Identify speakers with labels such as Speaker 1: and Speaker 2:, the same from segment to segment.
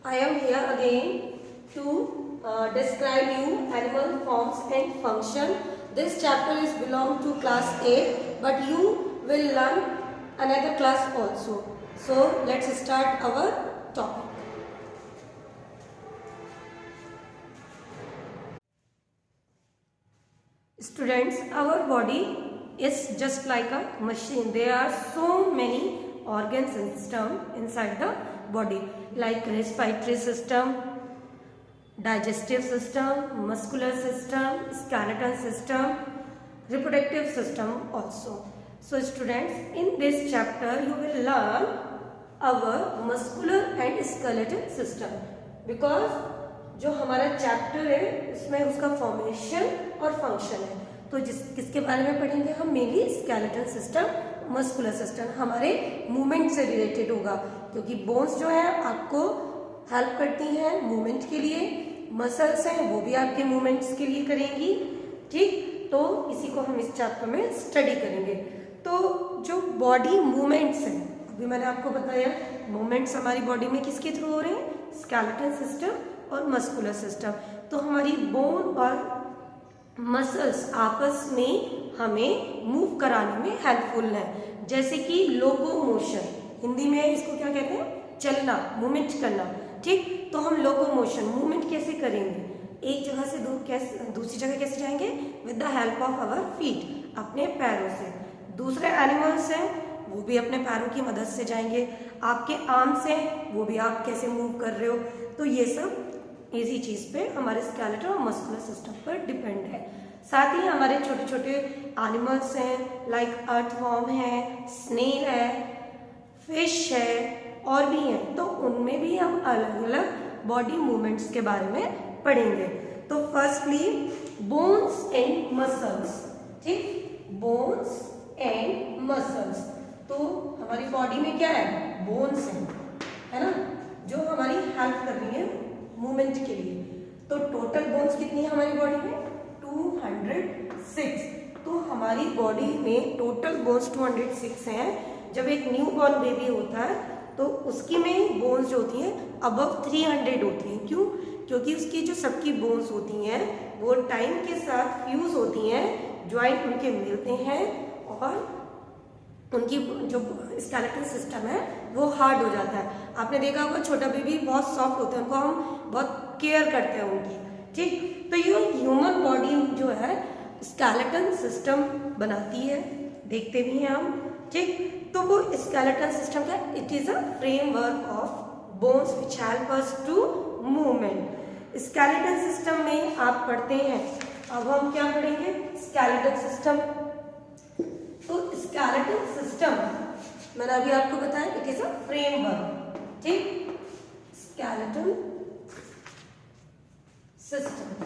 Speaker 1: I am here again to describe you animal forms and function. This chapter is belong to class 8, but you will learn another class also. So let's start our topic. Students, our body is just like a machine. There are so many organs and system inside the body, like respiratory system, digestive system, muscular system, skeletal system, reproductive system also. So students, in this chapter you will learn our muscular and skeletal system, because जो हमारा chapter है इसमें उसका formation और function है, तो किसके बारे में पढ़ेंगे हम? Mainly skeletal system, muscular system, हमारे मूवमेंट से रिलेटेड होगा, क्योंकि बोन्स जो है आपको हेल्प करती हैं मूवमेंट के लिए, मसल्स हैं वो भी आपके मूवमेंट्स के लिए करेंगी। ठीक, तो इसी को हम इस चैप्टर में स्टडी करेंगे। तो जो बॉडी मूवमेंट्स हैं, अभी मैंने आपको बताया मूवमेंट्स हमारी बॉडी में किसके थ्रू हो रहे हैं? स्केलेटल सिस्टम और मस्कुलर सिस्टम। तो हमारी बोन और मसल्स आपस में हमें मूव कराने में हेल्पफुल है, जैसे कि लोकोमोशन, हिंदी में इसको क्या कहते हैं? चलना, मूवमेंट करना। ठीक, तो हम लोकोमोशन मूवमेंट कैसे करेंगे? एक जगह से दूसरी जगह कैसे जाएंगे? With the help of our feet, अपने पैरों से। दूसरे एनिमल्स हैं वो भी अपने पैरों की मदद से जाएंगे। आपके आर्म्स हैं वो भी आप कैसे मूव कर रहे हो। तो ये सब इसी चीज पे हमारे स्केलेटल और मस्कुलर सिस्टम पर डिपेंड है। साथ ही हमारे छोटे छोटे एनिमल्स हैं, लाइक अर्थवॉर्म है, स्नेल है, फिश है और भी हैं, तो उनमें भी हम अलग अलग बॉडी मूवमेंट्स के बारे में पढ़ेंगे। तो फर्स्टली बोन्स एंड मसल्स। ठीक, बोन्स एंड मसल्स, तो हमारी बॉडी में क्या है? बोन्स है ना, जो हमारी हेल्प कर रही है मूवमेंट के लिए। तो टोटल बोन्स कितनी है हमारी बॉडी में? 206। तो हमारी बॉडी में टोटल बोन्स 206 हैं। जब एक न्यू बॉर्न बेबी होता है तो उसकी में बोन्स जो होती हैं अबव 300 होती हैं। क्यों? क्योंकि उसकी जो सबकी बोन्स होती हैं वो टाइम के साथ फ्यूज होती हैं, ज्वाइंट उनके मिलते हैं और उनकी जो स्केलेटल सिस्टम है वो हार्ड हो जाता है। आपने देखा होगा छोटा बेबी बहुत सॉफ्ट होते हैं, उनको हम बहुत केयर करते हैं उनकी। ठीक, तो ये ह्यूमन बॉडी जो है स्केलेटल सिस्टम बनाती है, देखते भी हैं हम। ठीक, तो वो स्केलेटल सिस्टम का it is a framework of bones which help us to movement. Skeletal system में आप पढ़ते हैं, अब हम क्या पढ़ेंगे? Skeletal system. तो स्केलेटल सिस्टम मैंने अभी आपको बताया इट इज अ फ्रेमवर्क। ठीक, स्केलेटल सिस्टम,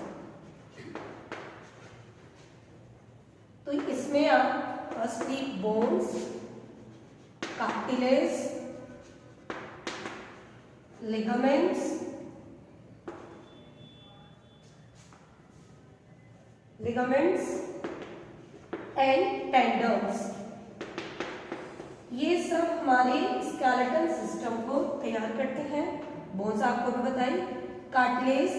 Speaker 1: तो इसमें आप firstly bones, cartilage, ligaments, and tendons, ये सब हमारे स्केलेटल सिस्टम को तैयार करते हैं। बोन्स आपको भी बताई, कार्टिलेज,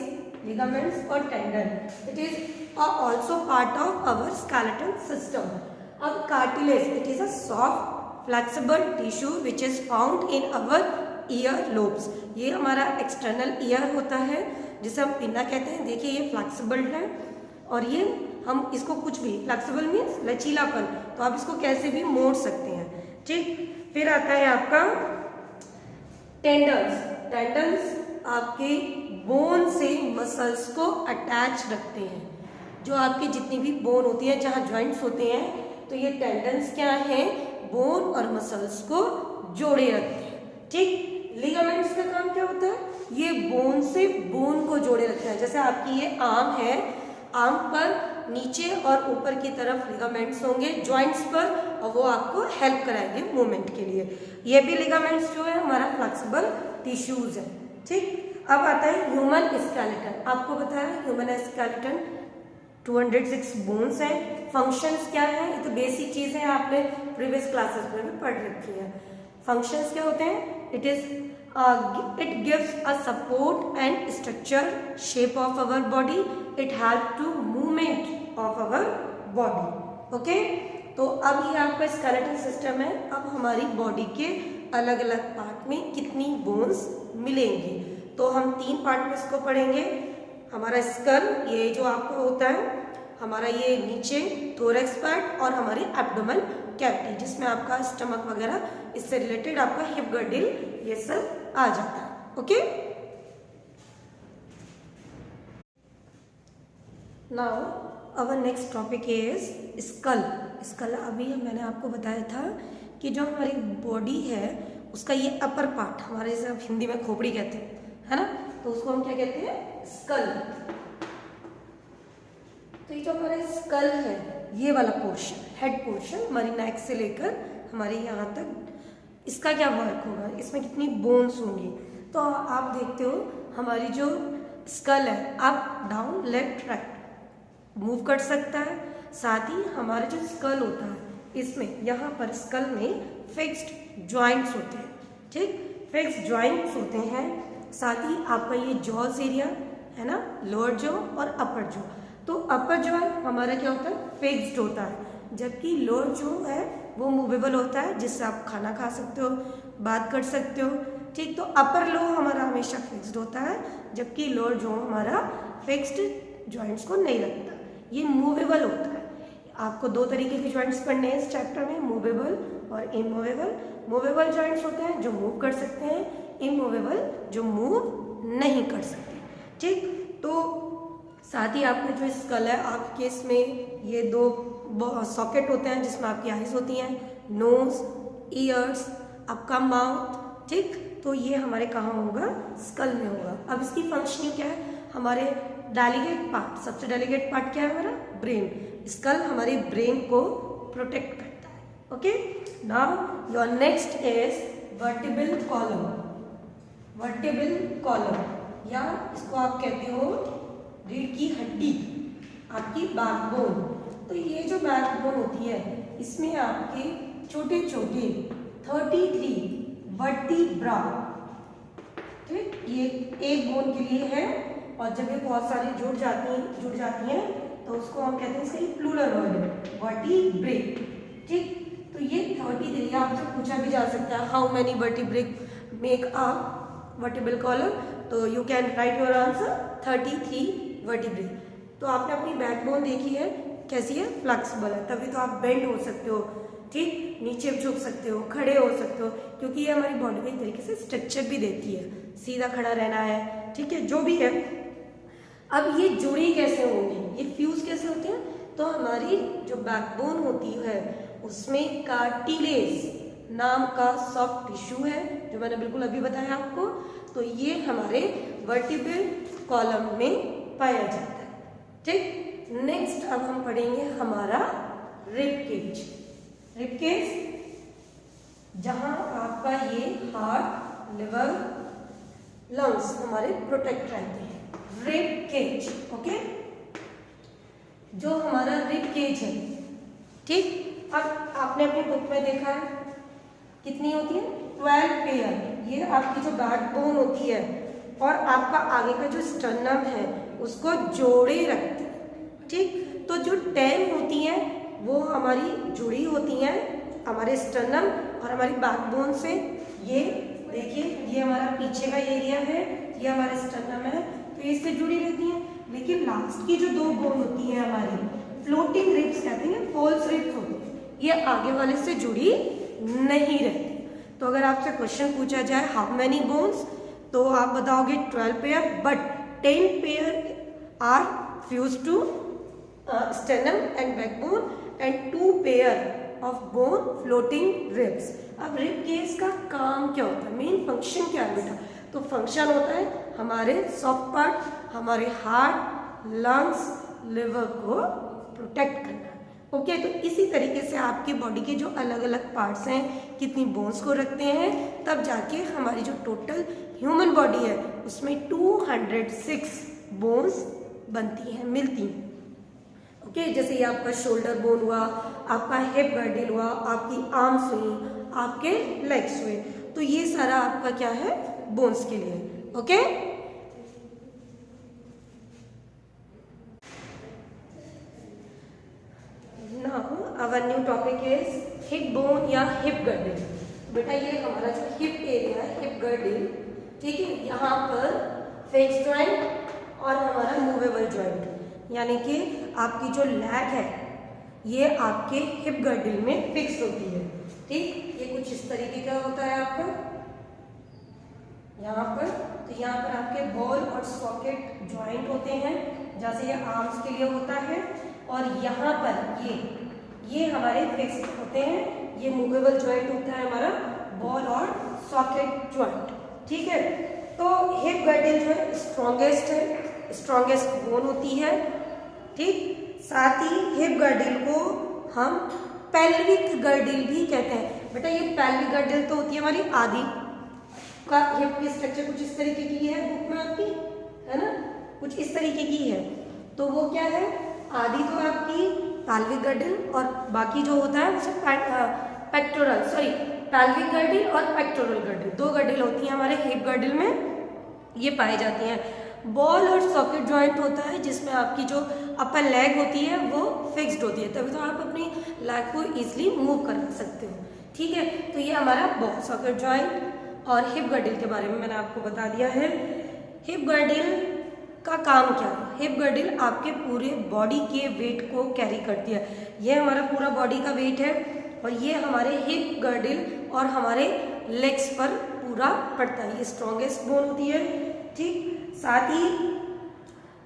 Speaker 1: लिगामेंट्स और tendon, it is also part of our skeletal system. अब cartilage it is a soft flexible tissue which is found in our ear lobes. ये हमारा एक्सटर्नल ईयर होता है जिसे हम पिन्ना कहते हैं। देखिए ये फ्लेक्सिबल है और ये हम इसको कुछ भी, फ्लेक्सिबल मीन्स लचीलापन, तो आप इसको कैसे भी मोड़ सकते हैं। ठीक, फिर आता है आपका टेंडन्स। टेंडन्स आपके बोन से मसल्स को अटैच रखते हैं। जो आपकी जितनी भी बोन होती है, जहाँ जॉइंट्स होते हैं, तो ये टेंडन्स क्या है? बोन और मसल्स को जोड़े रखते हैं। ठीक, लिगामेंट्स का काम क्या होता है? ये बोन से बोन को जोड़े रखते हैं। जैसे आपकी ये आर्म है, आर्म पर नीचे और ऊपर की तरफ लिगामेंट्स होंगे जॉइंट्स पर, और वो आपको हेल्प कराएंगे मूवमेंट के लिए। ये भी लिगामेंट्स जो है हमारा फ्लेक्सिबल टिश्यूज है। ठीक, अब आता है ह्यूमन स्केलेटन। आपको बताया ह्यूमन स्केलेटन 206 बोन्स हैं। फंक्शंस क्या है? ये तो बेसिक चीजें आपने प्रीवियस क्लासेस में भी पढ़ रखी है। फंक्शंस क्या होते हैं? It is It gives a support and structure shape of our body. It help to movement of our body. Okay, तो अब ये आपका स्केलेटल सिस्टम है. अब हमारी बॉडी के अलग अलग पार्ट में कितनी बोन्स मिलेंगी, तो हम 3 पार्ट में इसको पढ़ेंगे. हमारा स्कल, ये जो आपका होता है, हमारा ये नीचे थोरैक्स पार्ट और हमारी एब्डोमेन कैविटी जिसमें आपका स्टमक वगैरह, इससे रिलेटेड आपका हिप गर्डल, ये सब आ जाता है. Okay, now our next topic is skull. Skull अभी मैंने आपको बताया था कि जो हमारी बॉडी है उसका ये अपर पार्ट, हमारे जैसे आप हिंदी में खोपड़ी कहते हैं, है ना, तो उसको हम क्या कहते हैं, स्कल. तो ये जो हमारा स्कल है, ये वाला पोर्शन, हेड पोर्शन, हमारी नेक से लेकर हमारे यहाँ तक, इसका क्या वर्क होगा, इसमें कितनी बोन्स होंगी. तो आप देखते हो हमारी जो स्कल है up down left right move कर सकता है. साथ ही हमारा जो स्कल होता है इसमें यहाँ पर स्कल में फिक्स्ड जॉइंट्स होते हैं. ठीक, फिक्स्ड जॉइंट्स होते हैं. साथ ही आपका ये जॉज एरिया है ना, लोअर जॉ और अपर जॉ. तो अपर जॉ हमारा क्या होता है, फिक्स्ड होता है, जबकि लोअर जॉ है वो मूवेबल होता है, जिससे आप खाना खा सकते हो, बात कर सकते हो. ठीक, तो अपर लो हमारा हमेशा फिक्स्ड होता है, जबकि लोअर जॉ हमारा फिक्स्ड जॉइंट्स को नहीं लगता, ये मूवेबल होता है. आपको 2 तरीके के जॉइंट्स पढ़ने हैं इस चैप्टर में, मूवेबल और इमूवेबल. मूवेबल जॉइंट्स होते हैं जो मूव कर सकते हैं, इमूवेबल जो मूव नहीं कर सकते. ठीक, तो साथ ही आपका जो स्कल है, आपके इसमें ये 2 सॉकेट होते हैं जिसमें आपकी आईज होती हैं, नोज, ईयर्स, आपका माउथ. ठीक, तो ये हमारे कहाँ होगा, स्कल में होगा. अब इसकी फंक्शनिंग क्या है, हमारे डेलिकेट पार्ट, सबसे डेलिकेट पार्ट क्या है हमारा, ब्रेन. स्कल हमारे ब्रेन को प्रोटेक्ट करता है. Okay, now your next is vertebral column. Vertebral column या इसको आप कहते हो रीढ़ की हड्डी, आपकी बैकबोन. तो ये जो बैकबोन होती है इसमें आपके छोटे छोटे 33 वर्टिब्रा. ठीक, ये एक बोन के लिए है, और जब ये बहुत सारी जुड़ जाती हैं तो उसको हम कहते हैं, इसका प्लूरल वर्ड है, वर्टिब्रे. ठीक, तो ये 33, आपसे पूछा भी जा सकता है how many vertebrae make a vertebral column, तो you can write your answer 33 vertebrae. तो आपने अपनी बैकबोन देखी है कैसी है, फ्लेक्सिबल है, तभी तो आप बेंड हो सकते हो. ठीक, नीचे झुक सकते हो, खड़े हो सकते हो, क्योंकि ये हमारी बॉडी को एक तरीके से स्ट्रक्चर भी देती है, सीधा खड़ा रहना है. ठीक है, जो भी है. अब ये जुड़ी कैसे होंगी, ये फ्यूज कैसे होते हैं, तो हमारी जो बैकबोन होती है उसमें कार्टिलेज नाम का सॉफ्ट टिश्यू है, जो मैंने बिल्कुल अभी बताया आपको. तो ये हमारे वर्टिब्रल कॉलम में पाया जाता है. ठीक, नेक्स्ट अब हम पढ़ेंगे हमारा रिब केज. रिब केज जहां आपका ये हार्ट, लिवर, लंग्स हमारे प्रोटेक्ट रहते हैं. Rib cage. ओके, जो हमारा रिब केज है. ठीक, अब आपने अपनी बुक में देखा है कितनी होती है, 12 पेयर. ये आपकी जो बैकबोन होती है और आपका आगे का जो स्टर्नम है उसको जोड़े रखते हैं. ठीक, तो जो 10 होती हैं वो हमारी जुड़ी होती हैं हमारे स्टर्नम और हमारी बैकबोन से. ये देखिए, ये हमारा पीछे का एरिया है, ये हमारे स्टर्नम है, तो इससे जुड़ी रहती हैं. लेकिन लास्ट की जो 2 बोन होती है हमारी, फ्लोटिंग रिब्स कहते हैं, फॉल्स रिब्स होती है, ये आगे वाले से जुड़ी नहीं रहती. तो अगर आपसे क्वेश्चन पूछा जाए हाउ मेनी बोन्स, तो आप बताओगे 12 pair, but 10 pair are fuse to sternum and backbone and 2 pair of bone floating ribs. अब रिब केज का काम क्या होता है, मेन फंक्शन क्या है बेटा, तो फंक्शन होता है हमारे सॉफ्ट पार्ट, हमारे हार्ट, लंग्स, लिवर को प्रोटेक्ट करना. ओके, तो इसी तरीके से आपकी बॉडी के जो अलग अलग पार्ट्स हैं, कितनी बोन्स को रखते हैं, तब जाके हमारी जो टोटल ह्यूमन बॉडी है उसमें 206 बोन्स बनती हैं, मिलती हैं. ओके, जैसे ये आपका शोल्डर बोन हुआ, आपका हिप गर्डल हुआ, आपकी आर्म्स हुई, आपके लेग्स हुए, तो ये सारा आपका क्या है, बोन्स के लिए। Okay, now our new topic is hip bone या हिप गर्डल। बेटा ये हमारा जो हिप एरिया है, हिप गर्डल, ठीक है, यहाँ पर फिक्स्ड जॉइंट और हमारा मूवेबल जॉइंट, यानी कि आपकी जो लैग है ये आपके हिप गर्डल में फिक्स होती है। ठीक, ये कुछ इस तरीके का होता है आपका यहाँ पर। तो यहाँ पर आपके बॉल और सॉकेट जॉइंट होते हैं, जैसे ये आर्म्स के लिए होता है, और यहाँ पर ये हमारे फिक्स होते हैं। ये मूवेबल जॉइंट होता है हमारा बॉल और सॉकेट जॉइंट। ठीक है, तो हिप गर्डल जो है स्ट्रॉन्गेस्ट है, स्ट्रॉन्गेस्ट बोन होती है। ठीक, साथ ही हिप गर्डल को हम पेल्विक गर्डल भी कहते हैं। बेटा ये पेल्विक गर्डल तो होती है हमारी आधी का, हिप की स्ट्रक्चर कुछ इस तरीके की है बुक में आपकी, है ना, कुछ इस तरीके की है। तो वो क्या है, आधी तो आपकी पेल्विक गर्डल और बाकी जो होता है उसे पेक्टोरल, सॉरी पेल्विक गर्डल और पेक्टोरल गर्डल, दो गर्डल होती हैं हमारे हिप गर्डल में, ये पाई जाती हैं। बॉल और सॉकेट जॉइंट होता है जिसमें आपकी जो अपर लेग होती है वो फिक्स्ड होती है, तभी तो आप अपनी लेग को इजीली मूव कर सकते हो। ठीक है, तो ये हमारा बॉल सॉकेट जॉइंट और हिप गर्डल के बारे में मैंने आपको बता दिया है। हिप गर्डल का काम क्या है, हिप गर्डल आपके पूरे बॉडी के वेट को कैरी करती है। ये हमारा पूरा बॉडी का वेट है और ये हमारे हिप गर्डल और हमारे लेग्स पर पूरा पड़ता है। ये स्ट्रॉन्गेस्ट बोन होती है। ठीक, साथ ही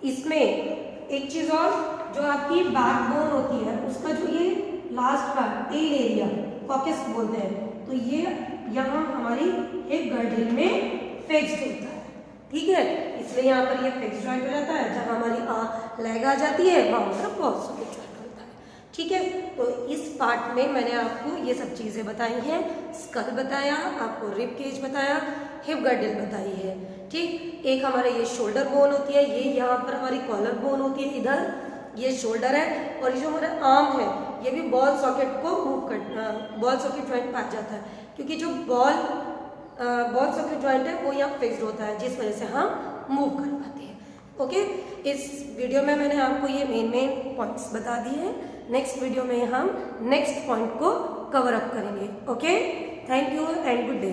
Speaker 1: इसमें एक चीज और, जो आपकी बैक बोन होती है उसका जो ये लास्ट का टेल एरिया कॉकस बोलते हैं, तो ये यहाँ हमारी हिप गर्डल में फिक्स्ड होता है। ठीक है, इसलिए यहाँ पर ये फिक्स जॉइंट हो जाता है। जहाँ हमारी लेग आ जाती है वहाँ हमारा बॉल सॉकेट जॉइंट होता है। ठीक है, तो इस पार्ट में मैंने आपको ये सब चीज़ें बताई हैं। स्कल बताया, आपको रिब केज बताया, हिप गर्डल बताई है। ठीक, एक हमारे ये शोल्डर बोन होती है, ये यहाँ पर हमारी कॉलर बोन होती है, इधर ये शोल्डर है, और ये जो हमारा आर्म है ये भी बॉल सॉकेट को मूव कर, बॉल सॉकेट जॉइंट पाया जाता है, क्योंकि जो बॉल सॉकेट जॉइंट है वो यहाँ फिक्स्ड होता है, जिस वजह से हम मूव कर पाते हैं। ओके, इस वीडियो में मैंने आपको ये मेन पॉइंट्स बता दिए हैं। नेक्स्ट वीडियो में हम नेक्स्ट पॉइंट को कवर अप करेंगे। Okay, thank you and good day.